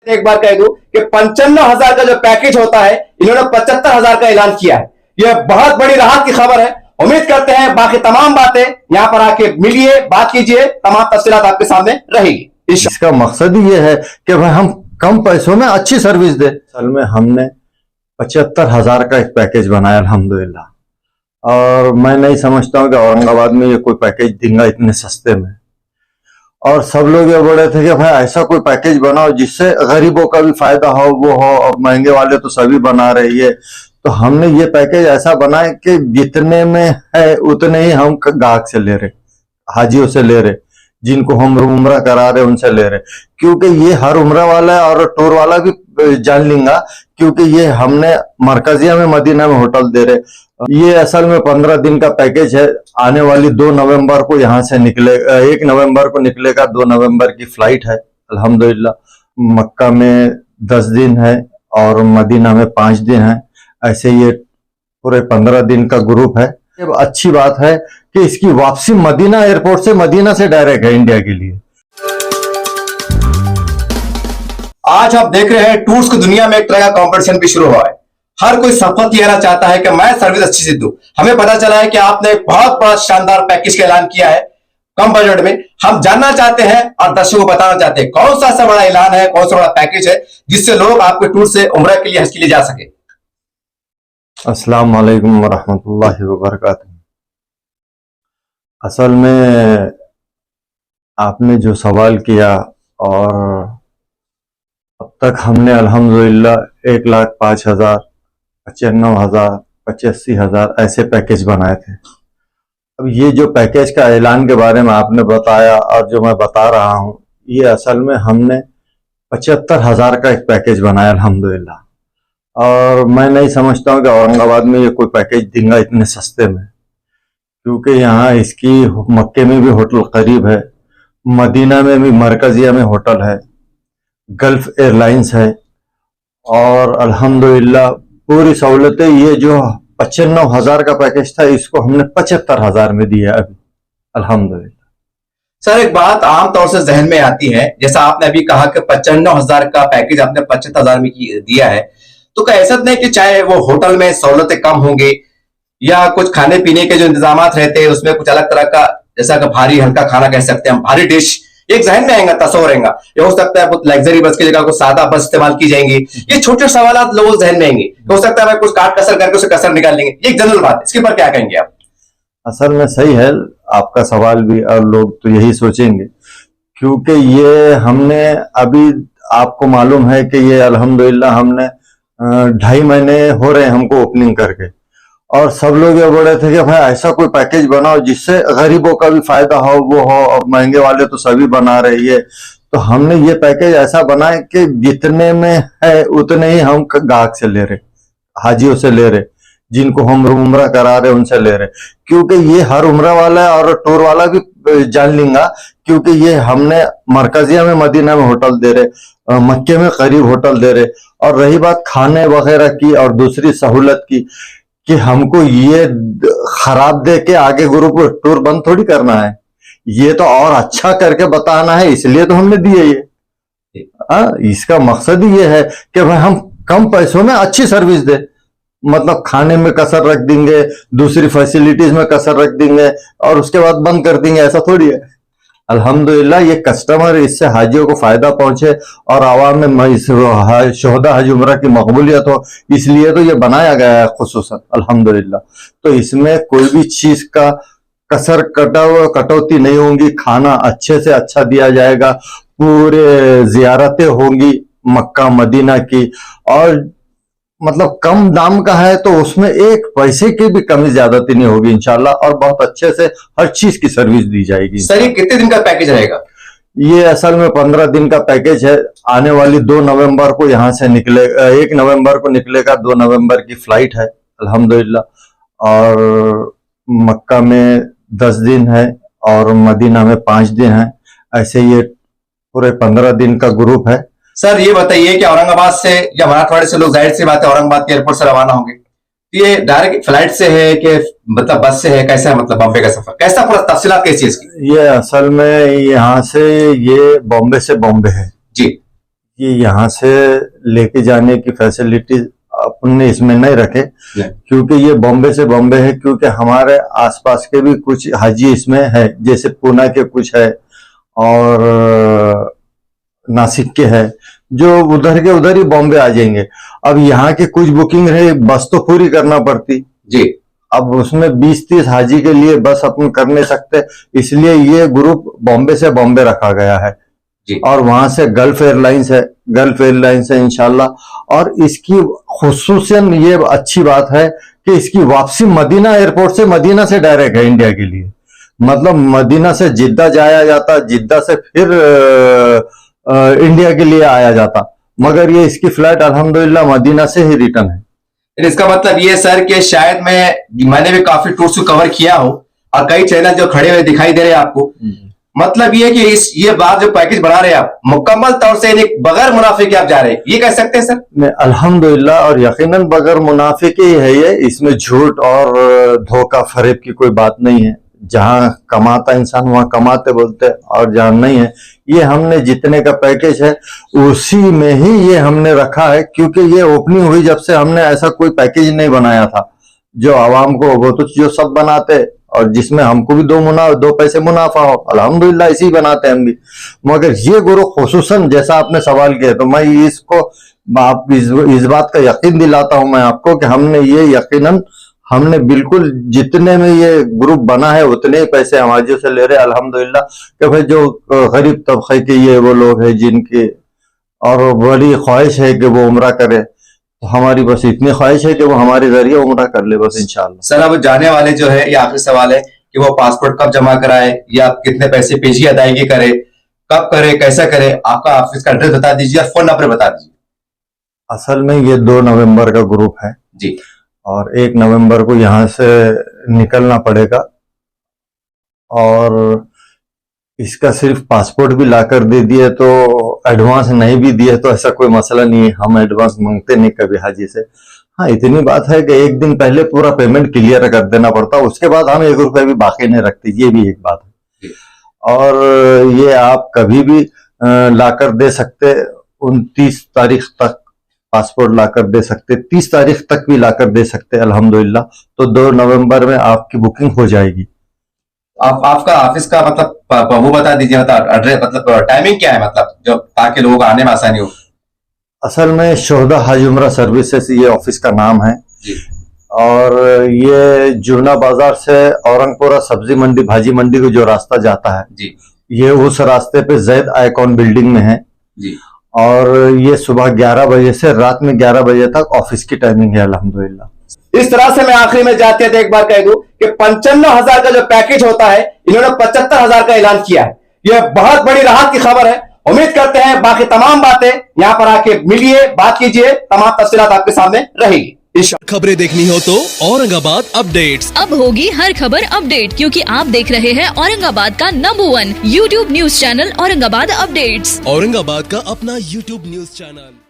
एक बार कह दूं कि 95,000 का जो पैकेज होता है, इन्होंने 75,000 का ऐलान किया है। यह बहुत बड़ी राहत की खबर है। उम्मीद करते हैं बाकी तमाम बातें यहां पर आके मिलिए, बात कीजिए, तमाम तफसीलात आपके सामने रहेगी। इसका मकसद ही ये है कि भाई हम कम पैसों में अच्छी सर्विस दे। असल में हमने 75,000 का एक पैकेज बनाया अल्हम्दुलिल्लाह, और मैं नहीं समझता हूँ कि औरंगाबाद में ये कोई पैकेज देगा इतने सस्ते में। और सब लोग ये बोल रहे थे कि भाई ऐसा कोई पैकेज बनाओ जिससे गरीबों का भी फायदा हो, वो हो। और महंगे वाले तो सभी बना रहे हैं, तो हमने ये पैकेज ऐसा बनाया कि जितने में है उतने ही हम ग्राहक से ले रहे, हाजियों से ले रहे, जिनको हम उम्रा करा रहे उनसे ले रहे। क्योंकि ये हर उम्रा वाला और टूर वाला भी जान लेगा, क्योंकि ये हमने मरकजिया में मदीना में होटल दे रहे। ये असल में 15 दिन का पैकेज है। आने वाली 2 नवंबर को यहाँ से निकले, 1 नवंबर को निकलेगा, 2 नवंबर की फ्लाइट है अल्हम्दुलिल्लाह। मक्का में 10 दिन है और मदीना में 5 दिन है। ऐसे ये पूरे 15 दिन का ग्रुप है। अच्छी बात है कि इसकी वापसी मदीना एयरपोर्ट से, मदीना से डायरेक्ट है इंडिया के लिए। आज आप देख रहे हैं टूर्स की दुनिया में एक तरह का कंपटीशन भी शुरू हुआ है। हर कोई सफल लेना चाहता है कि मैं सर्विस अच्छी से दूं। हमें पता चला है कि आपने एक बहुत बड़ा शानदार पैकेज का ऐलान किया है कम बजट में। हम जानना चाहते हैं और दर्शकों को बताना चाहते हैं कौन सा ऐसा बड़ा ऐलान है, कौन सा बड़ा पैकेज है जिससे लोग आपके टूर से उम्रा के लिए, हज के लिए जा सके। अस्सलाम वालेकुम वरहमतुल्लाहि वबरकातुहू। असल में आपने जो सवाल किया, और अब तक हमने अल्हम्दुलिल्लाह 1,05,000, 95,000, 85,000 ऐसे पैकेज बनाए थे। अब ये जो पैकेज का ऐलान के बारे में आपने बताया और जो मैं बता रहा हूँ, ये असल में हमने 75,000 का एक पैकेज बनाया अल्हम्दुलिल्लाह। और मैं नहीं समझता हूँ कि औरंगाबाद में ये कोई पैकेज देगा इतने सस्ते में, क्योंकि यहाँ इसकी मक्के में भी होटल करीब है, मदीना में भी मरकजिया में होटल है, गल्फ एयरलाइंस है, और अल्हम्दुलिल्लाह पूरी सहूलतें। ये जो 95,000 का पैकेज था, इसको हमने 75,000 में दिया अभी अल्हम्दुलिल्लाह। सर, एक बात आमतौर से जहन में आती है, जैसा आपने अभी कहा कि 95,000 का पैकेज आपने 75,000 में दिया है, तो क्या ऐसा नहीं कि चाहे वो होटल में सहूलतें कम होंगी या कुछ खाने पीने के जो इंतजाम रहते हैं उसमें कुछ अलग तरह का, जैसा कि भारी हल्का खाना कह सकते हैं हम, भारी डिश एक जहन में आएगा, तस्वर रहेगा। ये हो सकता है कुछ लग्जरी बस की जगह कुछ सादा बस इस्तेमाल की जाएंगी। ये छोटे सवाल लोगों के जहन में आएंगे। हो सकता है कुछ काट कसर करके उसे कसर निकाल लेंगे। ये एक जनरल बात, इसके ऊपर क्या कहेंगे आप? असल में सही है आपका सवाल भी, और लोग तो यही सोचेंगे, क्योंकि ये हमने अभी, आपको मालूम है कि ये अल्हम्दुलिल्लाह हमने 2.5 महीने हो रहे हैं हमको ओपनिंग करके। और सब लोग ये बोल रहे थे कि भाई ऐसा कोई पैकेज बनाओ जिससे गरीबों का भी फायदा हो, वो हो। और महंगे वाले तो सभी बना रहे हैं, तो हमने ये पैकेज ऐसा बनाया कि जितने में है उतने ही हम ग्राहक से ले रहे, हाजियों से ले रहे, जिनको हम उम्रा करा रहे उनसे ले रहे। क्योंकि ये हर उम्रा वाला और टूर वाला भी जान लेगा, क्योंकि ये हमने मरकजिया में मदीना में होटल दे रहे, मक्के में करीब होटल दे रहे। और रही बात खाने वगैरह की और दूसरी सहूलत की, कि हमको ये खराब दे के आगे ग्रुप टूर बंद थोड़ी करना है, ये तो और अच्छा करके बताना है, इसलिए तो हमने दिए ये। इसका मकसद ही ये है कि भाई हम कम पैसों में अच्छी सर्विस दे। मतलब खाने में कसर रख देंगे, दूसरी फैसिलिटीज में कसर रख देंगे और उसके बाद बंद कर देंगे, ऐसा थोड़ी है। अल्हम्दुलिल्लाह ये कस्टमर, इससे हाजियों को फायदा पहुंचे और आवाम में शोहदा हज उम्रा की मकबूलियत हो, इसलिए तो ये बनाया गया है खुसूसन अल्हम्दुलिल्लाह। तो इसमें कोई भी चीज का कसर कटौती नहीं होगी। खाना अच्छे से अच्छा दिया जाएगा, पूरे जियारतें होंगी मक्का मदीना की, और मतलब कम दाम का है तो उसमें एक पैसे की भी कमी ज्यादती नहीं होगी इंशाल्लाह, और बहुत अच्छे से हर चीज की सर्विस दी जाएगी। सर, ये कितने दिन का पैकेज रहेगा? ये असल में 15 दिन का पैकेज है। आने वाली 2 नवंबर को यहाँ से निकले, 1 नवंबर को निकलेगा, 2 नवंबर की फ्लाइट है अल्हम्दुलिल्लाह। और मक्का में 10 दिन है और मदीना में 5 दिन है। ऐसे ये पूरे 15 दिन का ग्रुप है। सर, ये बताइए कि औरंगाबाद से या मराठवाड़े से लोग, जाहिर सी बात है, औरंगाबाद के एयरपोर्ट से रवाना होंगे, ये डायरेक्ट फ्लाइट से है कि मतलब बस से है, कैसा है, मतलब बॉम्बे का सफर कैसा, पूरा तफसीलात कैसी है इसकी? ये असल में यहाँ से, ये बॉम्बे से बॉम्बे है जी। ये यहाँ से लेके जाने की फैसिलिटी अपने इसमें नहीं रखे, क्योंकि ये बॉम्बे से बॉम्बे है, क्योंकि हमारे आसपास के भी कुछ हाजी इसमें है, जैसे पूना के कुछ है और नासिक के है, जो उधर के उधर ही बॉम्बे आ जाएंगे। अब यहाँ की कुछ बुकिंग रहे, बस तो पूरी करना पड़ती जी। अब उसमें 20-30 हाजी के लिए बस अपन कर नहीं सकते, इसलिए ये ग्रुप बॉम्बे से बॉम्बे रखा गया है जी। और वहां से गल्फ एयरलाइंस है इंशाल्लाह। और इसकी खुसूसियत ये अच्छी बात है कि इसकी वापसी मदीना एयरपोर्ट से, मदीना से डायरेक्ट है इंडिया के लिए। मतलब मदीना से जिद्दा जाया जाता, जिद्दा से फिर इंडिया के लिए आया जाता, मगर ये इसकी फ्लाइट अल्हम्दुलिल्लाह मदीना से ही रिटर्न है। इसका मतलब ये सर कि शायद मैंने भी काफी टूर्स को कवर किया हो और कई चैनल जो खड़े हुए दिखाई दे रहे हैं आपको, मतलब ये कि ये बात जो पैकेज बना रहे हैं आप, मुकम्मल तौर से बगैर मुनाफे के आप जा रहे हैं, ये कह सकते हैं सर? अल्हम्दुलिल्लाह, और यकीनन बगैर मुनाफे के ही है ये। इसमें झूठ और धोखा फरेब की कोई बात नहीं है। जहां कमाता इंसान वहां कमाते बोलते, और जहां नहीं है, ये हमने जितने का पैकेज है उसी में ही ये हमने रखा है, क्योंकि ये ओपनिंग हुई जब से हमने ऐसा कोई पैकेज नहीं बनाया था जो आवाम को, वो तो जो सब बनाते और जिसमें हमको भी दो पैसे मुनाफा हो, अल्हम्दुलिल्लाह इसी बनाते हैं हम भी। मगर ये गुरु खुसूसन जैसा आपने सवाल किया, तो मैं इसको आप इस बात का यकीन दिलाता हूं मैं आपको कि हमने बिल्कुल जितने में ये ग्रुप बना है उतने ही पैसे हमारे से ले रहे अल्हम्दुलिल्लाह। कि भाई जो गरीब तबके के ये वो लोग हैं जिनके और बड़ी ख्वाहिश है कि वो उम्रा करे, तो हमारी बस इतनी ख्वाहिश है कि वो हमारे जरिए उम्रा कर ले बस इंशाल्लाह। सर अब जाने वाले जो है, ये आखिरी सवाल है कि वो पासपोर्ट कब जमा कराए या कितने पैसे पेशी अदायगी करे, कब करे, कैसा करे? आपका ऑफिस का एड्रेस बता दीजिए और फोन नंबर बता दीजिए। असल में ये 2 नवंबर का ग्रुप है जी, और 1 नवंबर को यहाँ से निकलना पड़ेगा, और इसका सिर्फ पासपोर्ट भी लाकर दे दिए तो, एडवांस नहीं भी दिए तो ऐसा कोई मसला नहीं है, हम एडवांस मांगते नहीं कभी हाजी से। हाँ, इतनी बात है कि 1 दिन पहले पूरा पेमेंट क्लियर कर देना पड़ता, उसके बाद हम 1 रुपया भी बाकी नहीं रखते, ये भी एक बात है। और ये आप कभी भी लाकर दे सकते, 29 तारीख तक पासपोर्ट लाकर दे सकते, 30 तारीख तक भी लाकर दे सकते अल्हम्दुलिल्लाह। तो 2 नवंबर में आपकी बुकिंग हो जाएगी। आपका ऑफिस का मतलब वो बता दीजिए, मतलब एड्रेस, मतलब टाइमिंग क्या है, मतलब जो ताकि लोगों को आने में आसानी हो। असल में शोहदा हज उम्रा सर्विसेज ये ऑफिस का नाम है जी। और ये जुर्ना बाजार से औरंगपुरा सब्जी मंडी, भाजी मंडी को जो रास्ता जाता है जी, ये उस रास्ते पे जैद आइकॉन बिल्डिंग में है जी। और ये सुबह 11 बजे से रात में 11 बजे तक ऑफिस की टाइमिंग है अल्हम्दुलिल्लाह। इस तरह से मैं आखिरी में जाते थे एक बार कह दूं कि 55,000 का जो पैकेज होता है, इन्होंने 75,000 का ऐलान किया है। यह बहुत बड़ी राहत की खबर है। उम्मीद करते हैं बाकी तमाम बातें यहां पर आके मिलिए, बात कीजिए, तमाम तफसीलात आपके सामने रहेगी। खबरें देखनी हो तो औरंगाबाद अपडेट्स। अब होगी हर खबर अपडेट, क्योंकि आप देख रहे हैं औरंगाबाद का number 1 YouTube news channel Aurangabad updates. Aurangabad का अपना YouTube न्यूज चैनल।